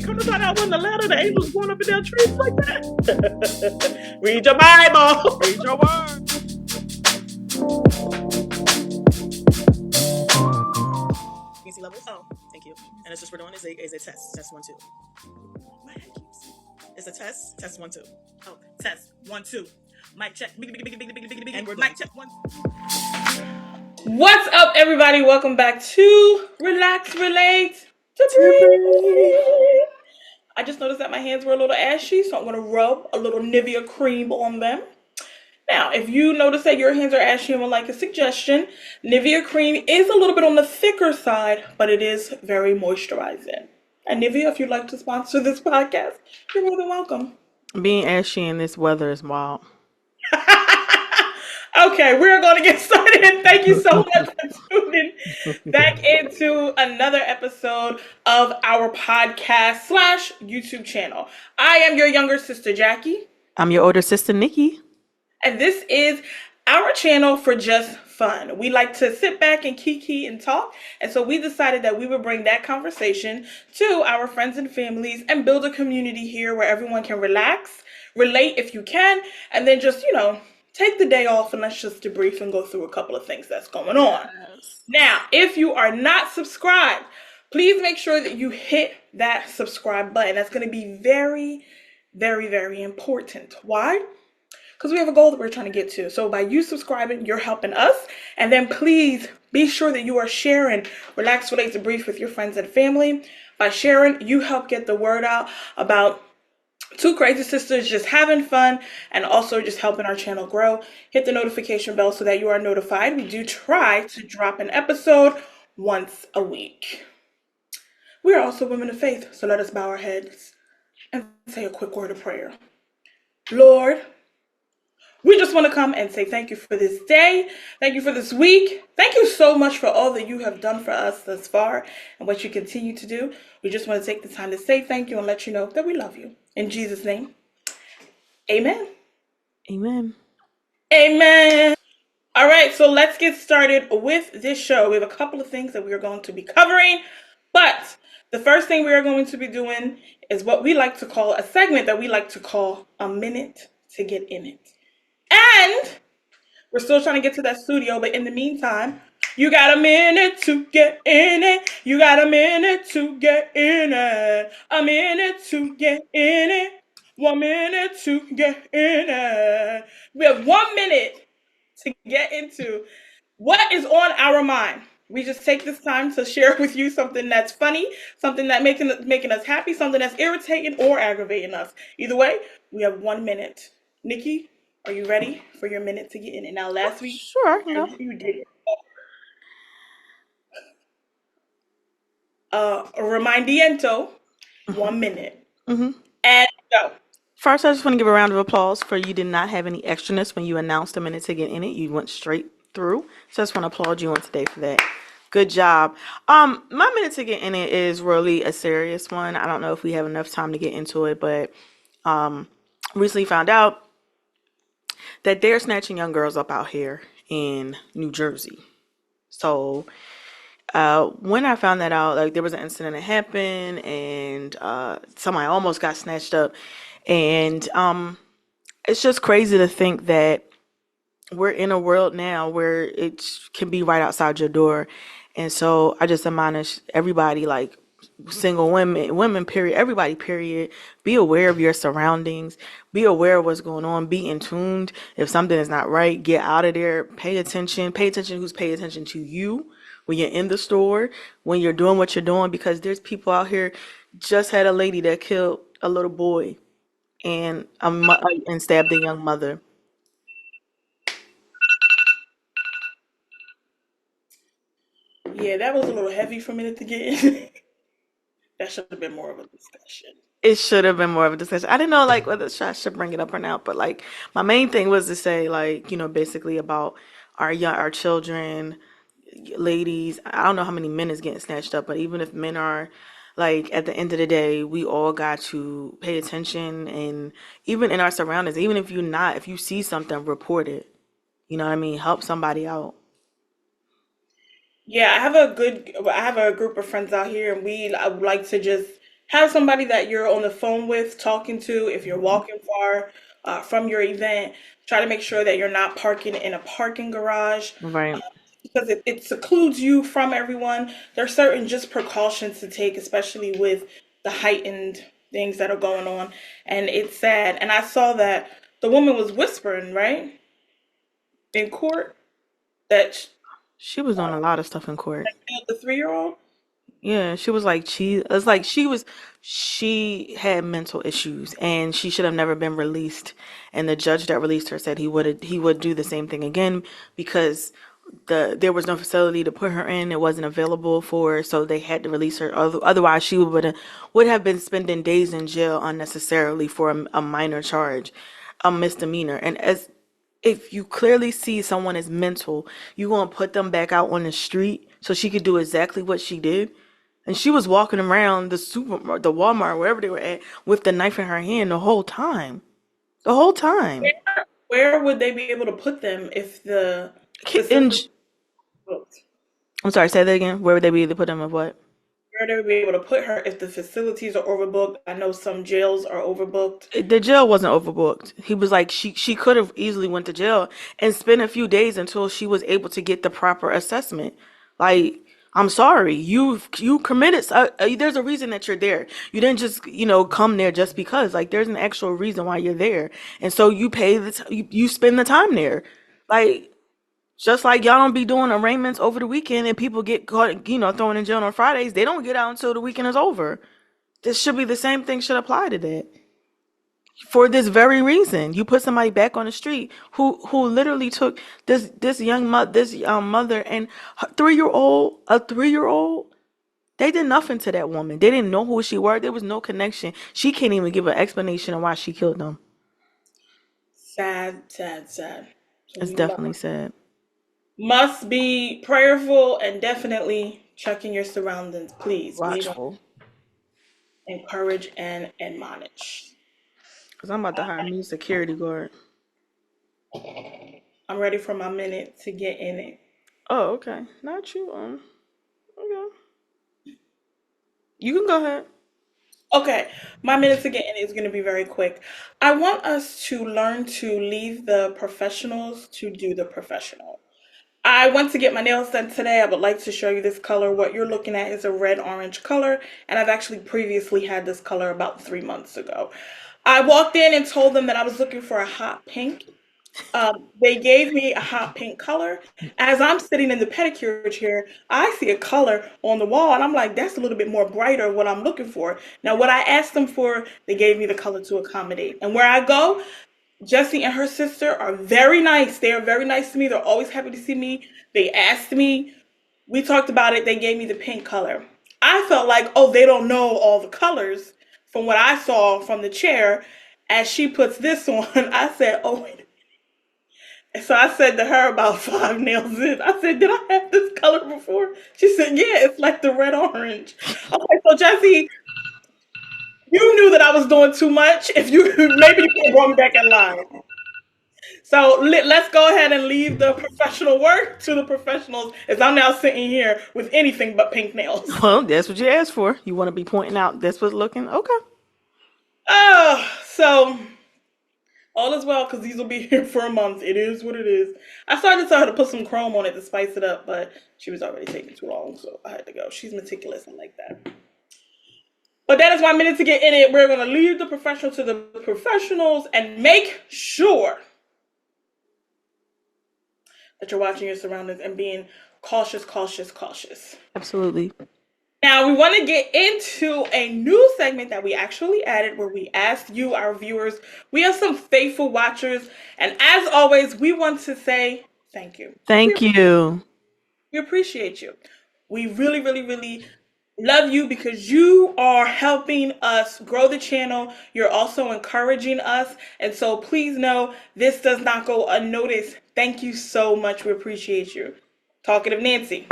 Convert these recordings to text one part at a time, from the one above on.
Come to find out, when the ladder, the angels going up and down trees like that. Read your Bible. Read your word. PC levels. Oh, thank you. And it's just we're doing is a test. Test 1 2. My head keeps. It's a test. Test 1 2. Oh, test 1 2. Mic check. And we're mic check 1. What's up, everybody? Welcome back to Relax, Relate to Breathe. I just noticed that my hands were a little ashy, so I'm going to rub a little Nivea cream on them. Now, if you notice that your hands are ashy and would like a suggestion, Nivea cream is a little bit on the thicker side, but it is very moisturizing. And Nivea, if you'd like to sponsor this podcast, you're more than welcome. Being ashy in this weather is wild. Okay, we're going to get started. Thank you so much for tuning back into another episode of our podcast / YouTube channel. I am your younger sister, Jackie. I'm your older sister, Nikki. And this is our channel for just fun. We like to sit back and kiki and talk. And so we decided that we would bring that conversation to our friends and families and build a community here where everyone can relax, relate if you can, and then just, take the day off and let's just debrief and go through a couple of things that's going on. Yes. Now, if you are not subscribed, please make sure that you hit that subscribe button. That's going to be very, very, very important. Why? Because we have a goal that we're trying to get to. So by you subscribing, you're helping us. And then please be sure that you are sharing Relax, Relate to Brief with your friends and family. By sharing, you help get the word out about two crazy sisters just having fun and also just helping our channel grow. Hit the notification bell so that you are notified. We do try to drop an episode once a week. We are also women of faith, so let us bow our heads and say a quick word of prayer. Lord, we just want to come and say thank you for this day. Thank you for this week. Thank you so much for all that you have done for us thus far and what you continue to do. We just want to take the time to say thank you and let you know that we love you. In Jesus' name, amen. Amen. Amen. All right, so let's get started with this show. We have a couple of things that we are going to be covering, but the first thing we are going to be doing is what we like to call a segment that we like to call A Minute to Get In It. And we're still trying to get to that studio, but in the meantime, you got a minute to get in it. You got a minute to get in it. A minute to get in it. 1 minute to get in it. We have 1 minute to get into what is on our mind. We just take this time to share with you something that's funny, something that making us happy, something that's irritating or aggravating us. Either way, we have 1 minute. Nikki, are you ready for your minute to get in it? Now, last week, sure, you did it. Remindiento, 1 minute. Mm-hmm. And go. First, I just want to give a round of applause for you did not have any extraness when you announced a minute to get in it. You went straight through. So I just want to applaud you on today for that. Good job. My minute to get in it is really a serious one. I don't know if we have enough time to get into it, but recently found out that they're snatching young girls up out here in New Jersey. So when I found that out, like there was an incident that happened and somebody almost got snatched up. And it's just crazy to think that we're in a world now where it can be right outside your door. And so I just admonish everybody, like single women, period, everybody, period. Be aware of your surroundings. Be aware of what's going on. Be in tuned. If something is not right, get out of there. Pay attention. Pay attention who's paying attention to you when you're in the store, when you're doing what you're doing, because there's people out here. Just had a lady that killed a little boy and and stabbed a young mother. Yeah, that was a little heavy for me to get in. That should have been more of a discussion. It should have been more of a discussion. I didn't know like whether I should bring it up or not, but like my main thing was to say like, basically about our children, ladies. I don't know how many men is getting snatched up, but even if men are, like, at the end of the day, we all got to pay attention, and even in our surroundings, even if if you see something, report it. You know what I mean? Help somebody out. Yeah, I have a group of friends out here, and we like to just Have somebody that you're on the phone with, talking to. If you're walking far from your event, try to make sure that you're not parking in a parking garage Right. because it secludes you from everyone. There are certain just precautions to take, especially with the heightened things that are going on. And it's sad. And I saw that the woman was whispering, right, in court that She was doing a lot of stuff in court. killed the 3 year old. Yeah, she was like it's like she had mental issues and she should have never been released. And the judge that released her said he would do the same thing again because there was no facility to put her in. It wasn't available for her, so they had to release her. Otherwise, she would have been spending days in jail unnecessarily for a minor charge, a misdemeanor. And as if you clearly see someone is mental, you gonna put them back out on the street so she could do exactly what she did. And she was walking around the Walmart, wherever they were at, with the knife in her hand the whole time. The whole time. Where would they be able to put them if the And facility was booked? I'm sorry, say that again. Where would they be able to put them of what? Where they would be able to put her if the facilities are overbooked? I know some jails are overbooked. The jail wasn't overbooked. He was like she could have easily went to jail and spent a few days until she was able to get the proper assessment. Like, I'm sorry, you committed. There's a reason that you're there. You didn't just come there just because. Like, there's an actual reason why you're there, and so you pay you spend the time there. Like, just like y'all don't be doing arraignments over the weekend and people get caught, thrown in jail on Fridays. They don't get out until the weekend is over. This should be the same thing should apply to that. For this very reason, you put somebody back on the street who literally took this young mother and her 3-year-old, a 3-year-old. They did nothing to that woman. They didn't know who she were. There was no connection. She can't even give an explanation of why she killed them. Sad, sad, sad. So It's we definitely sad. must be prayerful and definitely checking your surroundings, please. We want Watchful. to encourage and admonish. Cause I'm about to hire me a security guard. I'm ready for my minute to get in it. Oh, okay. Not you. Okay. You can go ahead. Okay, my minute to get in is going to be very quick. I want us to learn to leave the professionals to do the professional. I went to get my nails done today. I would like to show you this color. What you're looking at is a red orange color, and I've actually previously had this color about 3 months ago. I walked in and told them that I was looking for a hot pink. They gave me a hot pink color. As I'm sitting in the pedicure chair, I see a color on the wall, and I'm like, that's a little bit more brighter what I'm looking for. Now, what I asked them for, they gave me the color to accommodate. And where I go, Jessie and her sister are very nice. They are very nice to me. They're always happy to see me. They asked me. We talked about it. They gave me the pink color. I felt like, oh, they don't know all the colors from what I saw from the chair. As she puts this on, I said, oh, wait. And so I said to her about 5 nails in, I said, did I have this color before? She said, yeah, it's like the red orange. Okay, so Jessie, you knew that I was doing too much. If you maybe you could brought me back in line. So let's go ahead and leave the professional work to the professionals as I'm now sitting here with anything but pink nails. Well, that's what you asked for. You want to be pointing out this was looking okay. Oh, so all is well because these will be here for a month. It is what it is. I started to tell her to put some chrome on it to spice it up, but she was already taking too long, so I had to go. She's meticulous. I like that. But that is my minute to get in it. We're going to leave the professional to the professionals and make sure that you're watching your surroundings and being cautious, cautious, cautious. Absolutely. Now, we want to get into a new segment that we actually added where we asked you, our viewers. We have some faithful watchers. And as always, we want to say thank you. Thank you. We appreciate you. We really, really, really love you because you are helping us grow the channel. You're also encouraging us. And so please know this does not go unnoticed. Thank you so much. We appreciate you. Talkative Nancy.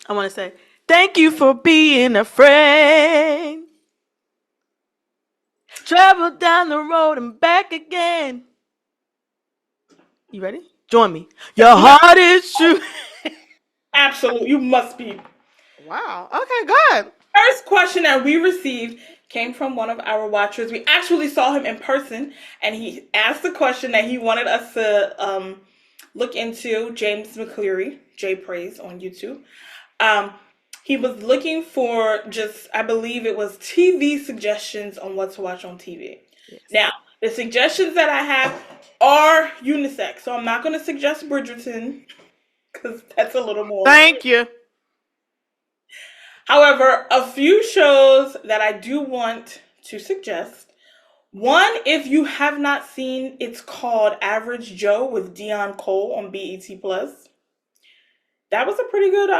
I want to say thank you for being a friend. Travel down the road and back again. You ready? Join me. Your heart is true. Absolutely. You must be. Wow. Okay, good. First question that we received came from one of our watchers. We actually saw him in person, and he asked the question that he wanted us to look into. James McCleary, J Praise on YouTube. Um, he was looking for just, I believe it was TV suggestions on what to watch on TV. Yes. Now, the suggestions that I have are unisex, so I'm not going to suggest Bridgerton because that's a little more. Thank you. However, a few shows that I do want to suggest. One, if you have not seen, it's called Average Joe with Dion Cole on BET Plus. That was a pretty good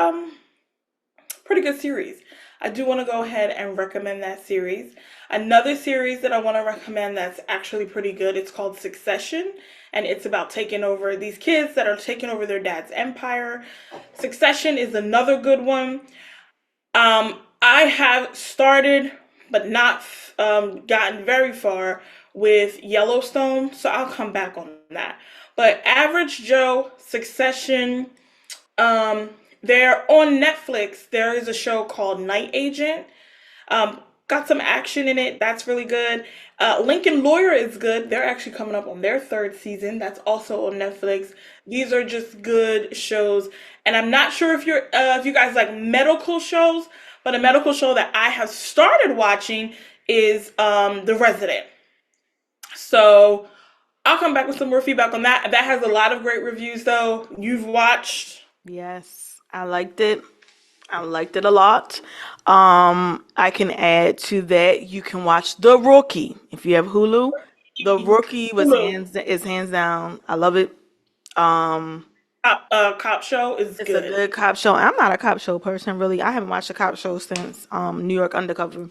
series. I do want to go ahead and recommend that series. Another series that I want to recommend that's actually pretty good, it's called Succession, and it's about taking over these kids that are taking over their dad's empire. Succession is another good one. I have started, but not gotten very far with Yellowstone, so I'll come back on that. But Average Joe, Succession, um, they're on Netflix. There is a show called Night Agent. Got some action in it. That's really good. Lincoln Lawyer is good. They're actually coming up on their third season. That's also on Netflix. These are just good shows. And I'm not sure if you guys like medical shows, but a medical show that I have started watching is The Resident. So I'll come back with some more feedback on that. That has a lot of great reviews, though. You've watched. Yes, I liked it. I liked it a lot. I can add to that. You can watch The Rookie if you have Hulu. The Rookie was Hulu. hands down. I love it. Um, Cop show is it's a good. good cop show. I'm not a cop show person, really. I haven't watched a cop show since New York Undercover.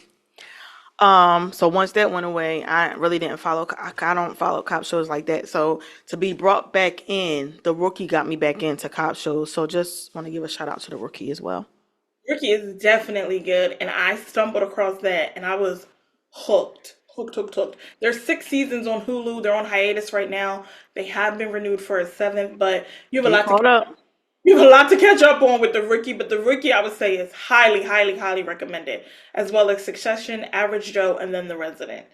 So once that went away, I really didn't follow. I don't follow cop shows like that. So to be brought back in, The Rookie got me back into cop shows. So just want to give a shout out to The Rookie as well. Ricky is definitely good, and I stumbled across that, and I was hooked, hooked, hooked, hooked. There's 6 seasons on Hulu. They're on hiatus right now. They have been renewed for a seventh, but you have a Get lot to caught up. you have a lot to catch up on with the Rookie. But the Rookie, I would say, is highly, highly, highly recommended, as well as Succession, Average Joe, and then The Resident.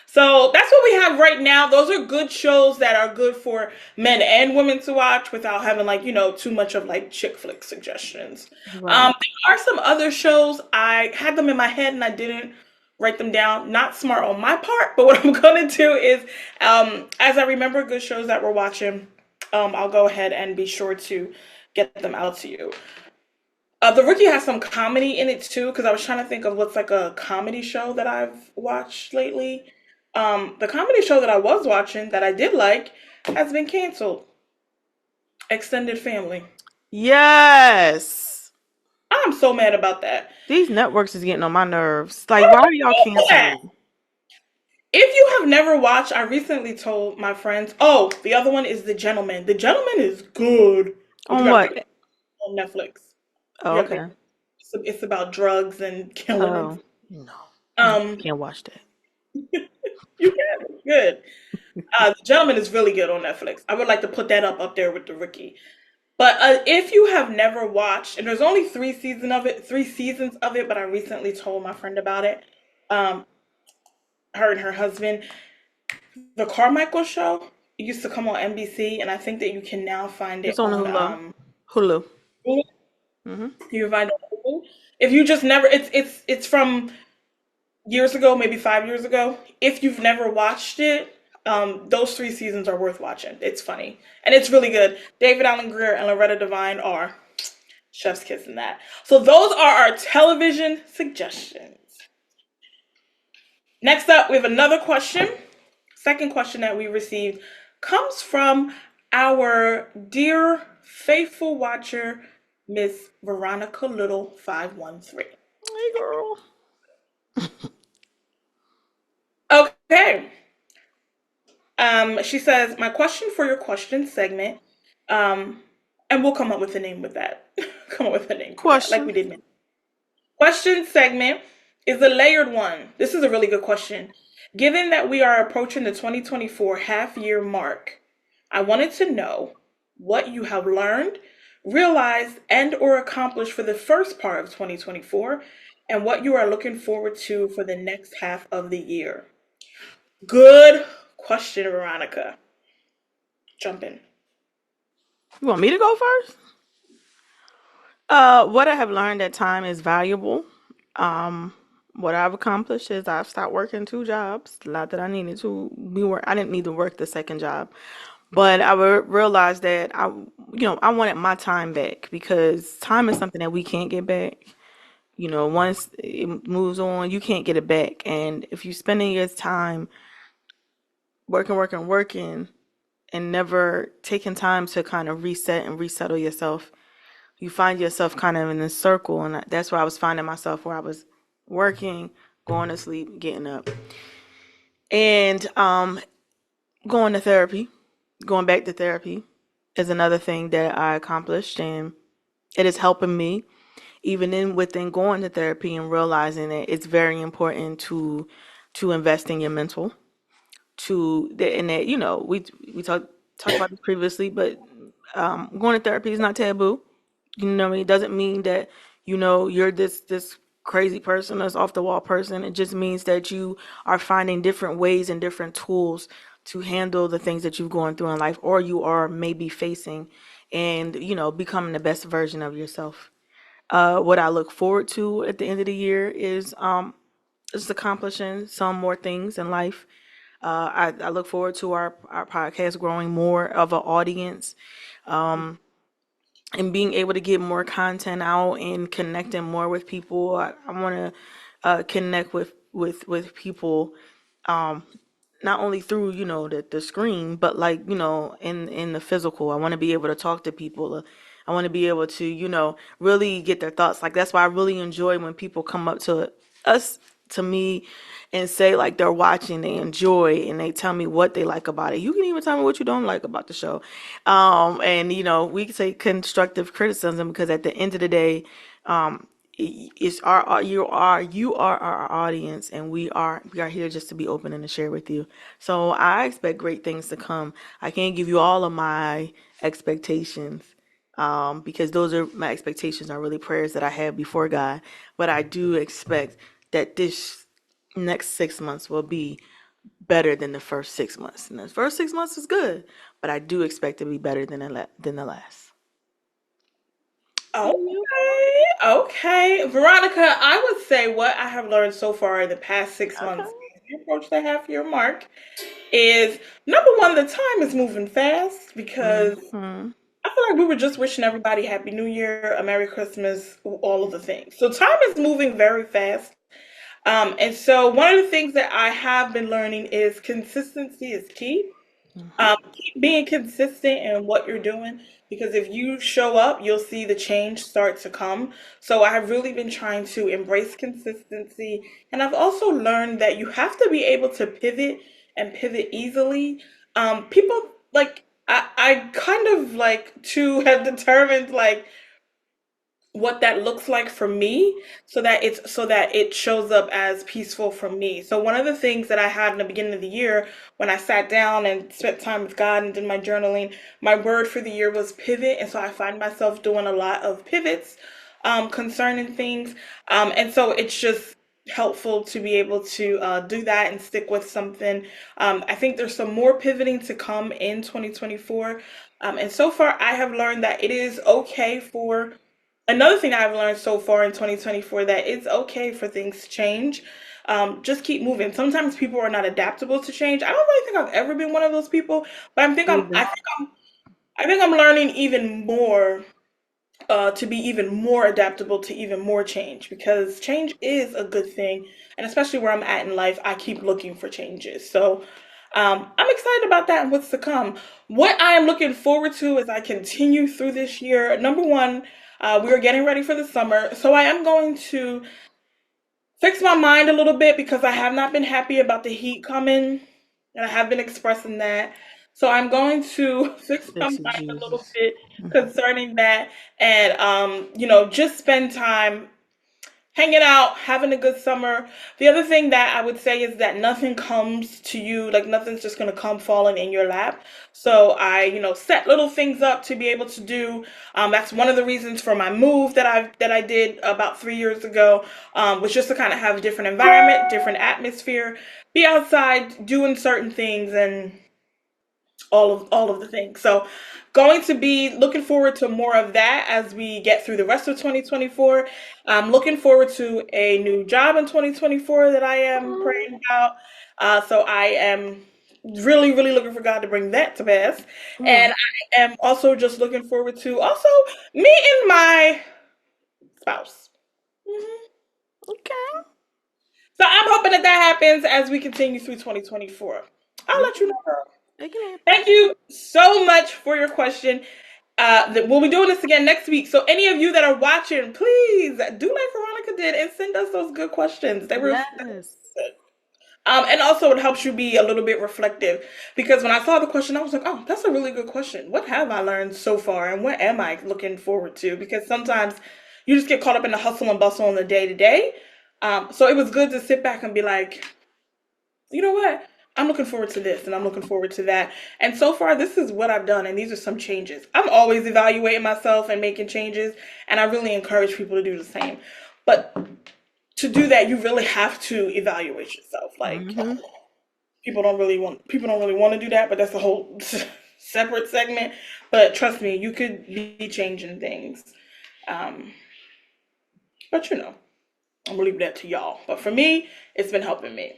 So that's what we have right now. Those are good shows that are good for men and women to watch without having like, too much of like chick flick suggestions. Right. There are some other shows. I had them in my head and I didn't write them down. Not smart on my part, but what I'm gonna do is as I remember good shows that we're watching, I'll go ahead and be sure to get them out to you. The Rookie has some comedy in it too, because I was trying to think of what's like a comedy show that I've watched lately. The comedy show that I was watching that I did like has been canceled. Extended Family. Yes. I'm so mad about that. These networks is getting on my nerves. Like, why are y'all canceling? If you have never watched, I recently told my friends. Oh, the other one is The Gentleman. The Gentleman is good, but you On got to what? on Netflix. Oh, You got to. okay. It's about drugs and killing and Oh, no. No, um. can't watch that. You can. It's good. The Gentleman is really good on Netflix. I would like to put that up there with The Rookie. But if you have never watched, and there's only 3 seasons of it, but I recently told my friend about it. Um, her and her husband, The Carmichael Show. It used to come on NBC, and I think that you can now find It's it on on Hulu. Hulu. Hulu. Hmm. You can find it on Hulu. If you just never, it's from years ago, maybe 5 years ago. If you've never watched it, those 3 seasons are worth watching. It's funny and it's really good. David Allen Greer and Loretta Devine are chef's kiss in that. So those are our television suggestions. Next up, we have another question. Second question that we received comes from our dear faithful watcher, Miss Veronica Little 513. Hey, girl. Okay. She says, my question for your question segment, um, and we'll come up with a name with that. Come up with a name for that, like Question. we did. Question segment is a layered one. This is a really good question. Given that we are approaching the 2024 half year mark, I wanted to know what you have learned, realized, and or accomplished for the first part of 2024, and what you are looking forward to for the next half of the year. Good question, Veronica. Jump in. You want me to go first? What I have learned that time is valuable. Um, what I've accomplished is I've stopped working two jobs. Not that I needed to be work. I didn't need to work the second job, but realized that I wanted my time back because time is something that we can't get back. Once it moves on, you can't get it back. And if you're spending your time working, working, working, and never taking time to kind of reset and resettle yourself, you find yourself kind of in a circle. And that's where I was finding myself, where I was working, going to sleep, getting up, and going to therapy. Going back to therapy is another thing that I accomplished, and it is helping me even in within going to therapy and realizing that it's very important to invest in your mental. And that we talked about this previously, but going to therapy is not taboo. You know what I mean? It doesn't mean that you're this crazy person, this off the wall person. It just means that you are finding different ways and different tools to handle the things that you've gone through in life, or you are maybe facing, and becoming the best version of yourself. What I look forward to at the end of the year is just accomplishing some more things in life. I look forward to our podcast growing more of an audience, and being able to get more content out and connecting more with people. I want to connect with people, not only through the screen, but like in the physical. I want to be able to talk to people. I want to be able to really get their thoughts. Like that's why I really enjoy when people come up us to me and say like they're watching, they enjoy, and they tell me what they like about it. You can even tell me what you don't like about the show, and we can say constructive criticism, because at the end of the day, it's you are our audience, and we are here just to be open and to share with you. So I expect great things to come. I can't give you all of my expectations, because those are my expectations, are really prayers that I have before God. But I do expect that this next 6 months will be better than the first 6 months. And the first 6 months is good, but I do expect to be better than the last. And you? Okay, okay. Veronica, I would say what I have learned so far in the past 6 months Okay. as we approach the half year mark is number one, the time is moving fast because Mm-hmm. I feel like we were just wishing everybody Happy New Year, a Merry Christmas, all of the things. So time is moving very fast. And so one of the things that I have been learning is consistency is key. Mm-hmm. Keep being consistent in what you're doing, because if you show up, you'll see the change start to come. So I have really been trying to embrace consistency. And I've also learned that you have to be able to pivot and pivot easily. People like, I kind of like to have determined like what that looks like for me, so that it shows up as peaceful for me. So one of the things that I had in the beginning of the year, when I sat down and spent time with God and did my journaling, my word for the year was pivot. And so I find myself doing a lot of pivots concerning things. And so it's just helpful to be able to do that and stick with something. I think there's some more pivoting to come in 2024. And so far, I have learned that it is okay for another thing I've learned so far in 2024, that it's okay for things to change. Just keep moving. Sometimes people are not adaptable to change. I don't really think I've ever been one of those people, but Either. I think I'm learning even more to be even more adaptable to even more change, because change is a good thing. And especially where I'm at in life, I keep looking for changes. So I'm excited about that and what's to come. What I am looking forward to as I continue through this year, number one, we are getting ready for the summer. So I am going to fix my mind a little bit because I have not been happy about the heat coming, and I have been expressing that. So I'm going to fix my Fix mind it, a little Jesus. bit concerning that, and just spend time hanging out, having a good summer. The other thing that I would say is that nothing comes to you, like nothing's just gonna come falling in your lap. So I, set little things up to be able to do. That's one of the reasons for my move that I did about 3 years ago, was just to kind of have a different environment, different atmosphere, be outside doing certain things, and all of the things. So going to be looking forward to more of that as we get through the rest of 2024. I'm looking forward to a new job in 2024 that I am Mm, praying about. So I am really, really looking for God to bring that to pass. And mm, I am also just looking forward to also meeting my spouse. Mhm. okay. So I'm hoping that that happens as we continue through 2024. I'll It let you can, know, girl. it can happen. Thank you so much for your question. We'll be doing this again next week. So any of you that are watching, please do like Veronica did and send us those good questions. They were Yes. good. And also it helps you be a little bit reflective, because when I saw the question, I was like, oh, that's a really good question. What have I learned so far, and what am I looking forward to? Because sometimes you just get caught up in the hustle and bustle in the day to day. So it was good to sit back and be like, you know what? I'm looking forward to this and I'm looking forward to that. And so far, this is what I've done, and these are some changes. I'm always evaluating myself and making changes, and I really encourage people to do the same. But to do that, you really have to evaluate yourself. Like, Mm-hmm. people don't really want to do that, but that's a whole separate segment. But trust me, you could be changing things. Um, but I'm gonna leave that to y'all. But for me, it's been helping me.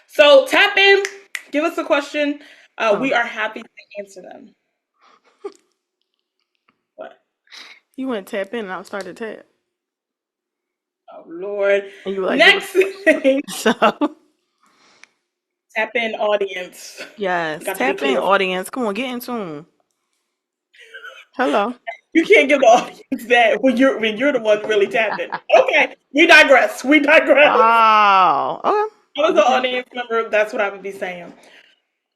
So tap in, give us a question. Oh, We are happy to answer them. What? you went to tap in and I started to tap. Oh Lord. And you were like, give us Next a question. thing, So, tap in audience. yes, Got to be tap in, clear. audience. Come on, get in tune. Hello. You can't give the audience that when you're the one really tapping. Okay, we digress. We digress. Oh, okay. I was an We can. audience member. That's what I would be saying.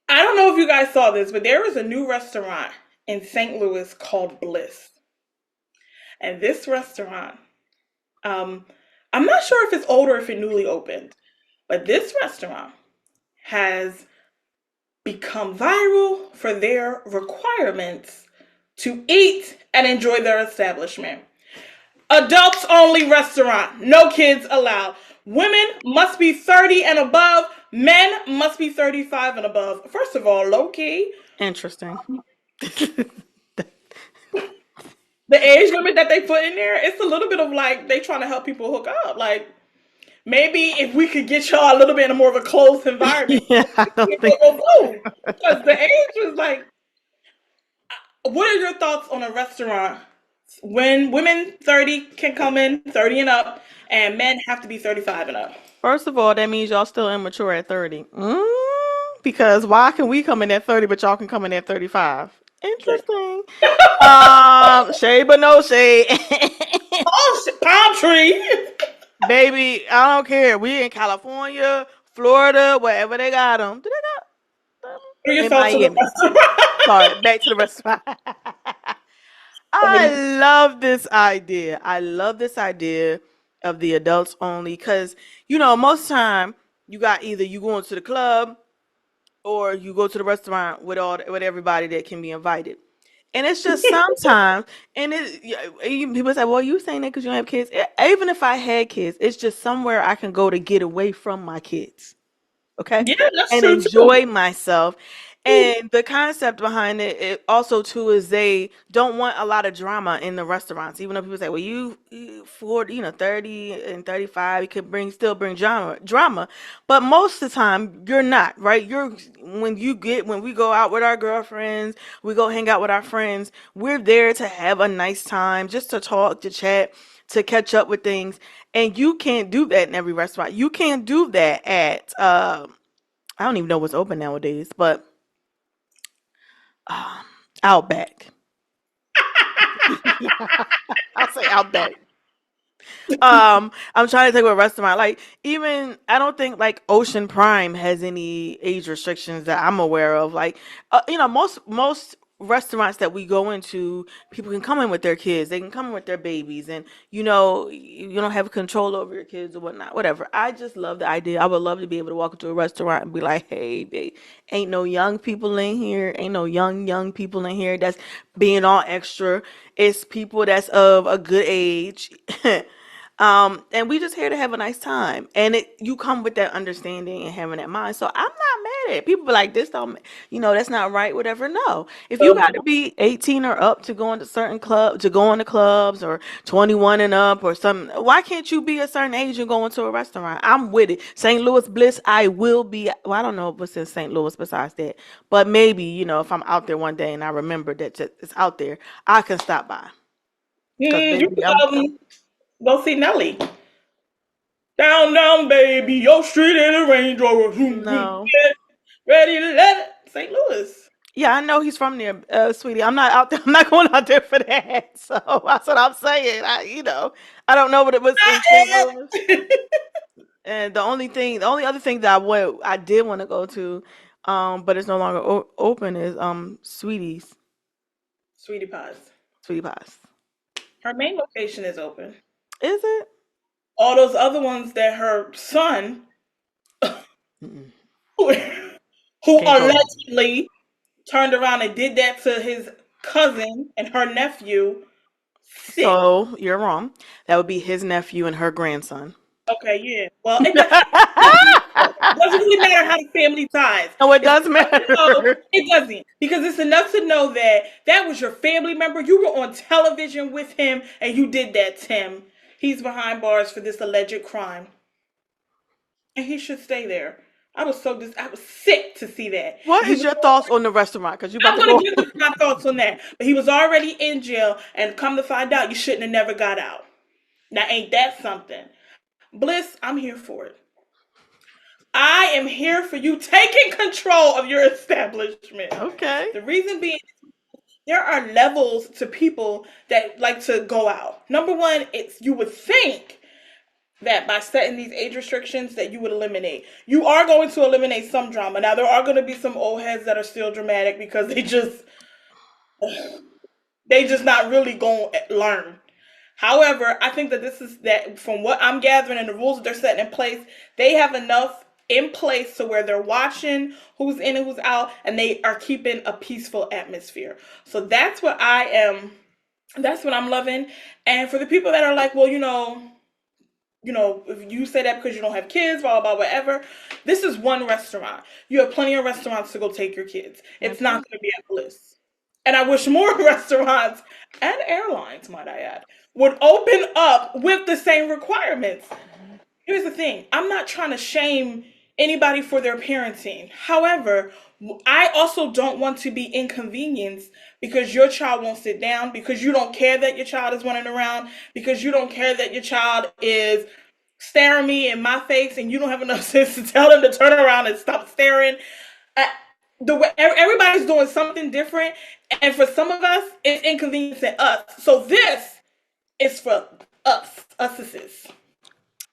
I don't know if you guys saw this, but there is a new restaurant in St. Louis called Bliss, and this restaurant, um, I'm not sure if it's old or if it newly opened, but this restaurant has become viral for their requirements to eat and enjoy their establishment. Adults only restaurant, no kids allowed. Women must be 30 and above, men must be 35 and above. First of all, low key, Interesting. the age limit that they put in there, it's a little bit of like they trying to help people hook up. Like, maybe if we could get y'all a little bit in a more of a closed environment, Yeah, I don't think. because the age is like, what are your thoughts on a restaurant when women 30 can come in, 30 and up, and men have to be 35 and up? First of all, that means y'all still immature at 30. Because why can we come in at 30, but y'all can come in at 35? Interesting. Shade but no shade. Oh, palm tree. Baby, I don't care. We in California, Florida, wherever they got them. Do they got them Bring in yourself to the Miami? restaurant. Sorry, back to the restaurant. Somebody, I love this idea. I love this idea of the adults only because most time you got either you going to the club or you go to the restaurant with everybody that can be invited. And it's just sometimes, and people say, "Well, you saying that because you don't have kids." Even if I had kids, it's just somewhere I can go to get away from my kids, okay, yeah, that's and true too. enjoy myself. And the concept behind it also too is they don't want a lot of drama in the restaurants. Even though people say, "Well, you 40, 30 and 35, you could still bring drama," but most of the time you're not, right? When we go out with our girlfriends, we go hang out with our friends. We're there to have a nice time, just to talk, to chat, to catch up with things. And you can't do that in every restaurant. You can't do that at I don't even know what's open nowadays, but um, Outback. I'll say Outback. I'm trying to think of a restaurant. Like even I don't think like Ocean Prime has any age restrictions that I'm aware of. Like most restaurants that we go into, people can come in with their kids, they can come in with their babies, and you don't have control over your kids or whatnot, whatever. I just love the idea. I would love to be able to walk into a restaurant and be like, hey, babe, ain't no young people in here, ain't no young people in here that's being all extra. It's people that's of a good age. And we just here to have a nice time. And you come with that understanding and having that mind. So I'm not mad at it. People be like, this don't, that's not right, whatever. No. If you got to be 18 or up to go into certain club, to go into clubs, or 21 and up or something, why can't you be a certain age and go into a restaurant? I'm with it. St. Louis Bliss, I will be. Well, I don't know what's in St. Louis besides that. But maybe, if I'm out there one day and I remember that it's out there, I can stop by. Because, You baby, I'm, could go see Nelly. Down, down, baby, your street in a Range Rover. no. Get ready to let it. St. Louis. Yeah, I know he's from there, sweetie. I'm not out there. I'm not going out there for that. So that's what I'm saying. I don't know what it was in St. Louis. And the only other thing that I did want to go to, but it's no longer open is Sweetie's, Sweetie Pies. Sweetie Pies. Her main location is open. Is it? All those other ones that her son, Mm-mm. who, who Can't go there. allegedly turned around and did that to his cousin and her nephew, sick. So you're wrong. That would be his nephew and her grandson. Okay, yeah. Well, it doesn't really matter how the family ties. No, it It's does enough to know matter. it doesn't, because it's enough to know that that was your family member. You were on television with him, and you did that, Tim. He's behind bars for this alleged crime, and he should stay there. I was sick to see that. What And he is was. your thoughts on the restaurant? Because you about I'm to gonna go. give you my thoughts on that. But he was already in jail, and come to find out, you shouldn't have never got out. Now, ain't that something? Bliss, I'm here for it. I am here for you taking control of your establishment. Okay. The reason being, there are levels to people that like to go out. Number one, it's you would think that by setting these age restrictions that you would eliminate. You are going to eliminate some drama. Now there are going to be some old heads that are still dramatic because they just not really going to learn. However, I think that this is that from what I'm gathering and the rules that they're setting in place, they have enough in place to where they're watching who's in and who's out, and they are keeping a peaceful atmosphere. So that's what I'm loving. And for the people that are like, well, if you say that because you don't have kids, blah, blah, blah, whatever, this is one restaurant. You have plenty of restaurants to go take your kids. It's not Okay. going to be at Bliss. And I wish more restaurants and airlines, might I add, would open up with the same requirements. Here's the thing, I'm not trying to shame anybody for their parenting. However, I also don't want to be inconvenienced because your child won't sit down, because you don't care that your child is running around, because you don't care that your child is staring me in my face and you don't have enough sense to tell them to turn around and stop staring. I, everybody's doing something different, and for some of us, it's inconveniencing us. So this is for us,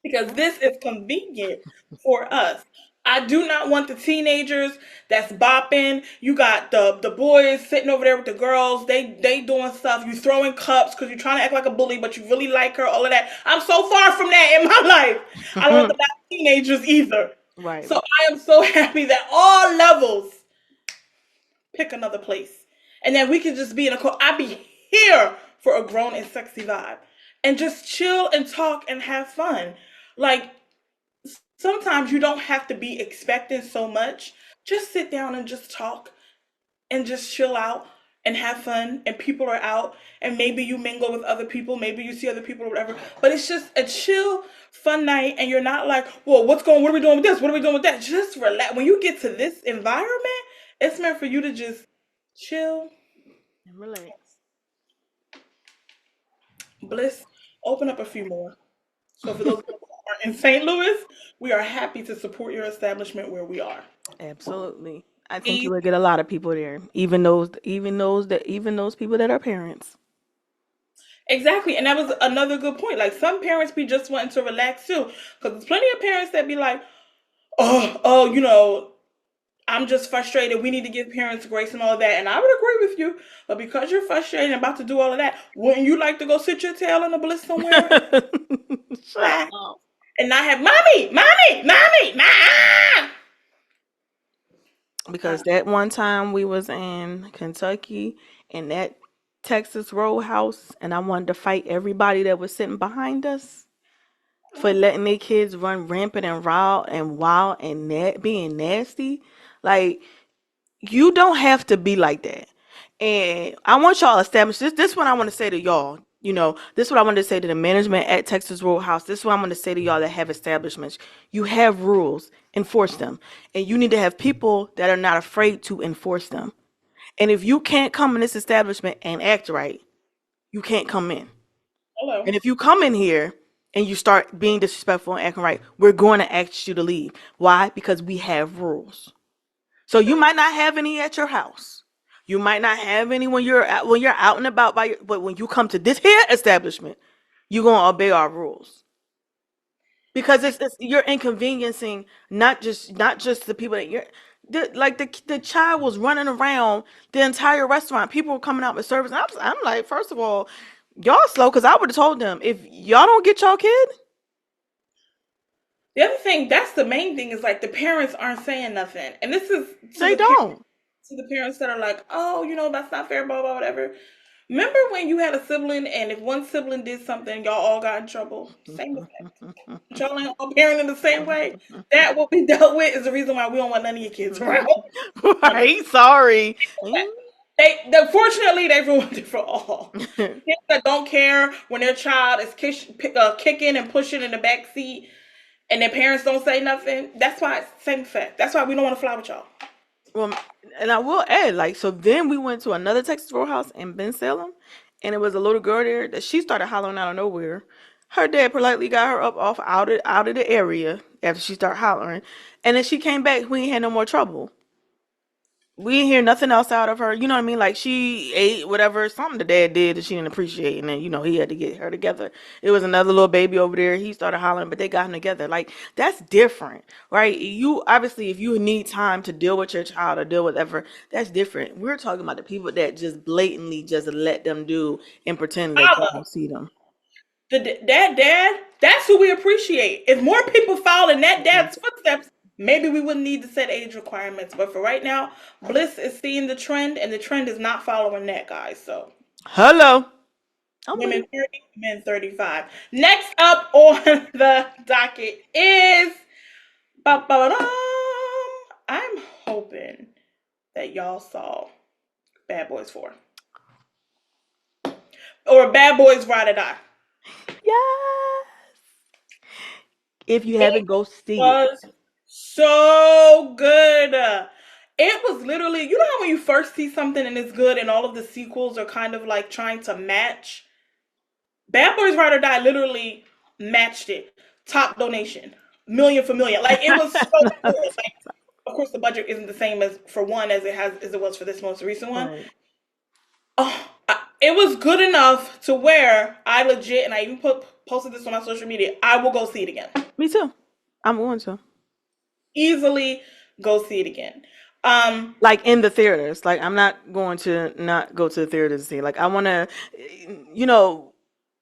because this is convenient for us. I do not want the teenagers that's bopping. You got the boys sitting over there with the girls. They doing stuff. You throwing cups because you're trying to act like a bully, but you really like her. All of that. I'm so far from that in my life. I don't want the bad teenagers either. Right. So I am so happy that all levels pick another place, and then we can just be in a. I'd be here for a grown and sexy vibe, and just chill and talk and have fun. Like sometimes you don't have to be expecting so much. Just sit down and just talk and just chill out and have fun. And people are out, and maybe you mingle with other people, maybe you see other people or whatever. But it's just a chill, fun night, and you're not like, well, what are we doing with this? What are we doing with that? Just relax. When you get to this environment, it's meant for you to just chill, And relax. bliss, open up a few more. So for those people who are in St. Louis, we are happy to support your establishment where we are. Absolutely. I think you E- would get a lot of people there, even those people that are parents. Exactly, and that was another good point. Like some parents be just wanting to relax too, because there's plenty of parents that be like, oh, I'm just frustrated. We need to give parents grace and all of that. And I would agree with you. But because you're frustrated and about to do all of that, wouldn't you like to go sit your tail in a bliss somewhere Shut up. and not have mommy, mommy, mommy, ma? Because that one time we was in Kentucky in that Texas Roadhouse, and I wanted to fight everybody that was sitting behind us for letting their kids run rampant and wild and being nasty. Like, you don't have to be like that. And I want y'all to establish this. This is what I want to say to y'all. You know, this is what I want to say to the management at Texas Roadhouse. This is what I'm going to say to y'all that have establishments. You have rules, enforce them. And you need to have people that are not afraid to enforce them. And if you can't come in this establishment and act right, you can't come in. Hello. And if you come in here and you start being disrespectful and acting right, we're going to ask you to leave. Why? Because we have rules. So you might not have any at your house. You might not have any when you're out and about but when you come to this here establishment, you're gonna obey our rules. Because it's you're inconveniencing not just the people that the child was running around the entire restaurant. People were coming out with service. And I'm like, first of all, y'all slow because I would have told them if y'all don't get y'all kid, The other thing, that's the main thing, is like the parents aren't saying nothing. And this is to they the parents don't. to the parents that are like, oh, that's not fair, blah blah whatever. Remember when you had a sibling and if one sibling did something, y'all all got in trouble? Same effect. Y'all ain't all parenting the same way. That what we dealt with is the reason why we don't want none of your kids around. Right? Sorry. Fortunately they ruined it for all. Kids that don't care when their child is kicking and pushing in the back seat and their parents don't say nothing. That's why it's the same effect. That's why we don't want to fly with y'all. Well, and I will add, like, so then we went to another Texas Roadhouse in Ben Salem, and it was a little girl there that she started hollering out of nowhere. Her dad politely got her up off out of the area after she started hollering, and then she came back. We ain't had no more trouble. We didn't hear nothing else out of her. You know what I mean? Like she ate whatever something the dad did that she didn't appreciate, and then he had to get her together. It was another little baby over there. He started hollering, but they got him together. Like that's different, right? You obviously, if you need time to deal with your child or deal with whatever, that's different. We're talking about the people that just blatantly just let them do and pretend that you Holla. don't see them. Dad, that's who we appreciate. If more people follow in that dad's footsteps, maybe we wouldn't need to set age requirements. But for right now, Bliss is seeing the trend, and the trend is not following that, guys. So Hello, I'm with women it. 30, men 35. Next up on the docket is. Ba-ba-da-dum. I'm hoping that y'all saw Bad Boys 4 or Bad Boys Ride or Die. Yeah. If you It haven't, go see it. was so good. It was literally, how when you first see something and it's good and all of the sequels are kind of like trying to match? Bad Boys Ride or Die literally matched it. Top donation, million for million. Like it was so good. Like, of course, the budget isn't the same as for one as it was for this most recent one. Right. Oh, it was good enough to where I legit, and I even posted this on my social media. I will go see it again. Me too. I'm going to. Easily go see it again. Um, Like in the theaters. Like I'm not going to not go to the theaters to see. Like I want to, you know,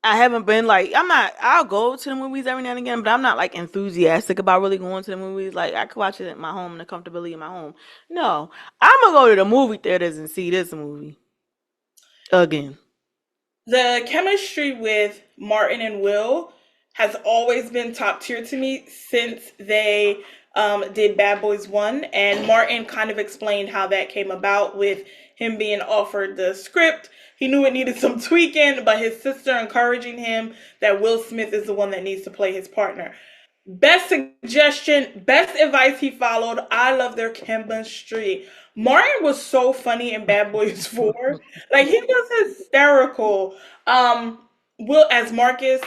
I haven't been like I'm not. I'll go to the movies every now and again, but I'm not like enthusiastic about really going to the movies. Like I could watch it at my home, the comfortability of my home. No, I'm gonna go to the movie theaters and see this movie again. the chemistry with Martin and Will has always been top tier to me since they did Bad Boys 1. And Martin kind of explained how that came about with him being offered the script. He knew it needed some tweaking, but his sister encouraging him that Will Smith is the one that needs to play his partner. Best suggestion, best advice he followed. I love their chemistry. Martin was so funny in Bad Boys 4. Like he was hysterical. Will as Marcus,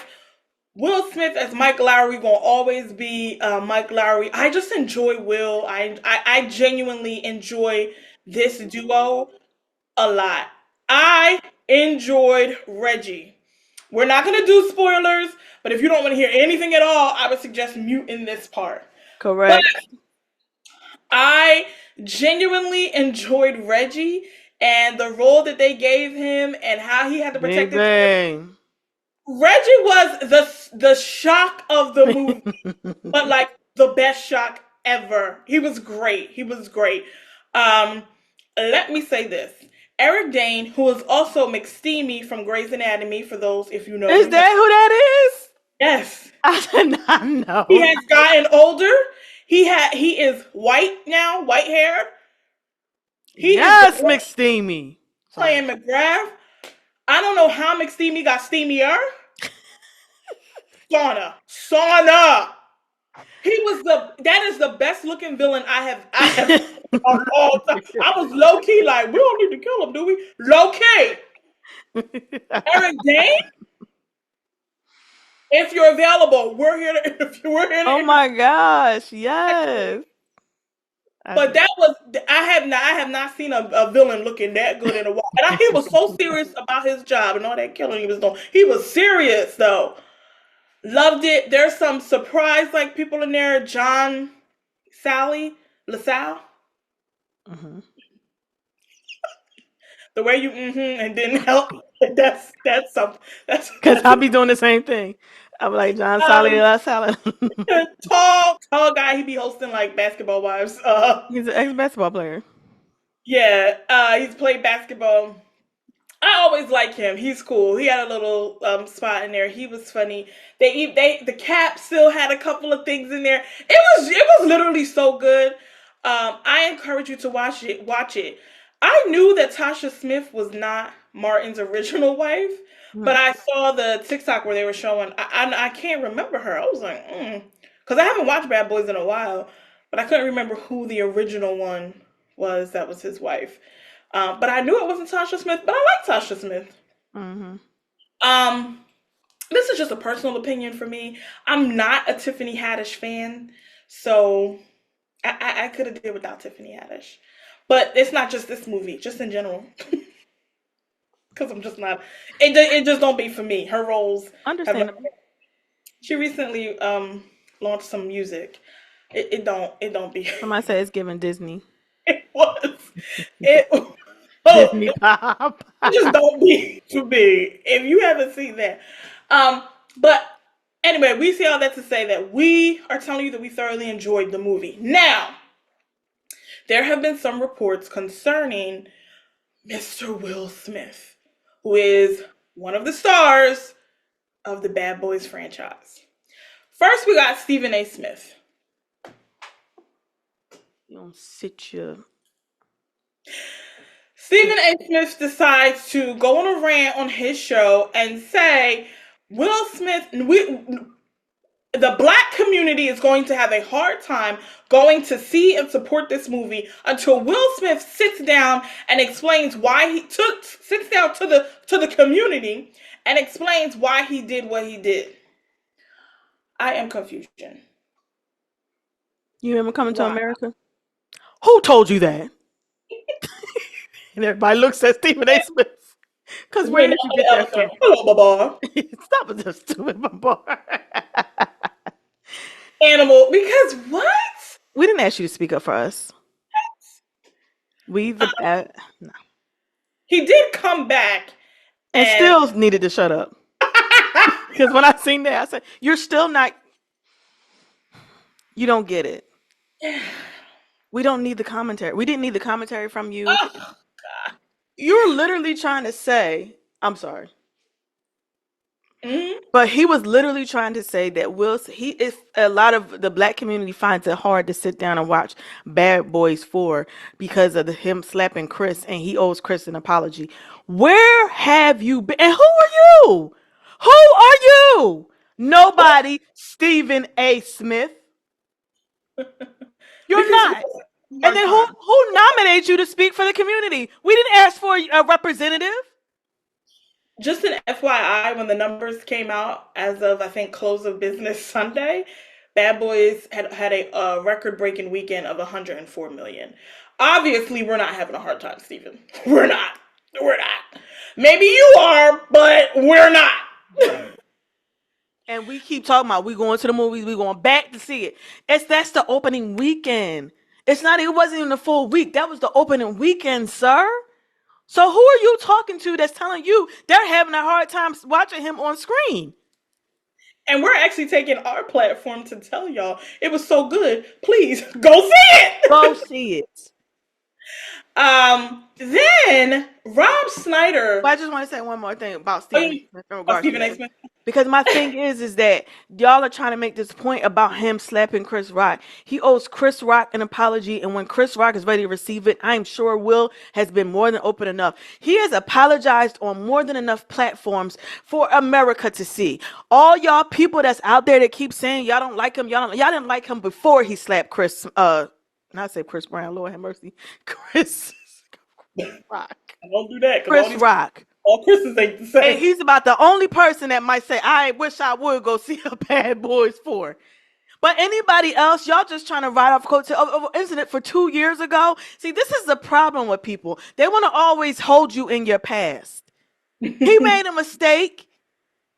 Will Smith as Mike Lowry gonna always be Mike Lowry. I just enjoy Will. I genuinely enjoy this duo a lot. I enjoyed Reggie. We're not going to do spoilers, but if you don't want to hear anything at all, I would suggest muting this part. But Correct. I genuinely enjoyed Reggie and the role that they gave him and how he had to protect his. Baby. Reggie was the shock of the movie, but like the best shock ever. He was great. He was great. Um, Let me say this. Eric Dane, who is also McSteamy from Grey's Anatomy, for those if you know Is him. that who that is? Yes. I did not He know. has gotten older. He is white now, white haired. He is the Yes, one McSteamy. Sorry. playing McGrath. I don't know how McSteamy got steamier. Sauna. He was that is the best looking villain I have of all time. I was low key like, we don't need to kill him, do we? Low key. Eric Dane, if you're available, we're here to interview. We're here to Oh interview. my gosh, yes. But that was I have not seen a villain looking that good in a while. And he was so serious about his job and all that killing he was doing. He was serious though. Loved it. There's some surprise like people in there. John LaSalle. Mhm. The way you and didn't help. That's something. Because I'll be doing the same thing. I'm like, John Solid, um Salad. tall guy. He be hosting like Basketball Wives. He's an ex-basketball player. Yeah. He's played basketball. I always like him. He's cool. He had a little spot in there. He was funny. The Cap still had a couple of things in there. It was literally so good. I encourage you to watch it. Watch it. I knew that Tasha Smith was not Martin's original wife, but I saw the TikTok where they were showing. I can't remember her. I was like, because I haven't watched Bad Boys in a while, but I couldn't remember who the original one was. That was his wife. But I knew it wasn't Tasha Smith, but I like Tasha Smith. Mm-hmm. Um, this is just a personal opinion for me. I'm not a Tiffany Haddish fan, so I could have did without Tiffany Haddish. But it's not just this movie, just in general. Because I'm just not. It just don't be for me. Her roles have. Understandable. She recently launched some music. It don't be. Somebody said it's giving Disney. It was. It. Oh, Disney pop. it just don't be for me. If you haven't seen that, but anyway, we say all that to say that we are telling you that we thoroughly enjoyed the movie. Now, there have been some reports concerning Mr. Will Smith, who is one of the stars of the Bad Boys franchise. First, we got Stephen A. Smith. You don't sit your. Stephen A. Smith decides to go on a rant on his show and say, Will Smith, the black community is going to have a hard time going to see and support this movie until Will Smith sits down and explains why sits down to the community and explains why he did what he did. I am confusion. You remember Coming to Why? America? Who told you that? And everybody looks at Stephen A. Smith. Because where Wait, did you now get the that elephant. from? Hello, Baba. Stop with this stupid bar. Animal. Because what? We didn't ask you to speak up for us. We the no. He did come back And and still needed to shut up. Because when I seen that, I said, "You're still not. You don't get it. We don't need the commentary. We didn't need the commentary from you. oh, You're literally trying to say, I'm sorry." mhm. But he was literally trying to say that he is a lot of the black community finds it hard to sit down and watch Bad Boys 4 because of him slapping Chris, and he owes Chris an apology. Where have you been? And who are you? Who are you? Nobody. Stephen A. Smith. You're Because not. And hard then time. who nominated you to speak for the community? We didn't ask for a representative. Just an FYI, when the numbers came out as of I think close of business Sunday, Bad Boys had a record-breaking weekend of 104 million. Obviously, we're not having a hard time, Stephen. We're not. We're not. Maybe you are, but we're not. And we keep talking about we going to the movies, we going back to see it. That's the opening weekend. It's not. It wasn't even a full week. That was the opening weekend, sir. So who are you talking to that's telling you they're having a hard time watching him on screen? And we're actually taking our platform to tell y'all it was so good. Please go see Go it. see it. Then Rob Snyder. But I just want to say one more thing about Oh, Stephen A. Smith in regards to Stephen A. that. Smith. Because my thing is that y'all are trying to make this point about him slapping Chris Rock. He owes Chris Rock an apology, and when Chris Rock is ready to receive it, I'm sure Will has been more than open enough. He has apologized on more than enough platforms for America to see. All y'all people that's out there that keep saying y'all don't like him, y'all didn't like him before he slapped Chris. Not say Chris Brown, Lord have mercy, Chris Rock. Don't do that because Chris Rock. all Chris's ain't the And same. he's about the only person that might say, I wish I would go see a Bad Boys 4. But anybody else, y'all just trying to ride off coat of an incident for 2 years ago. See, this is the problem with people. They want to always hold you in your past. He made a mistake.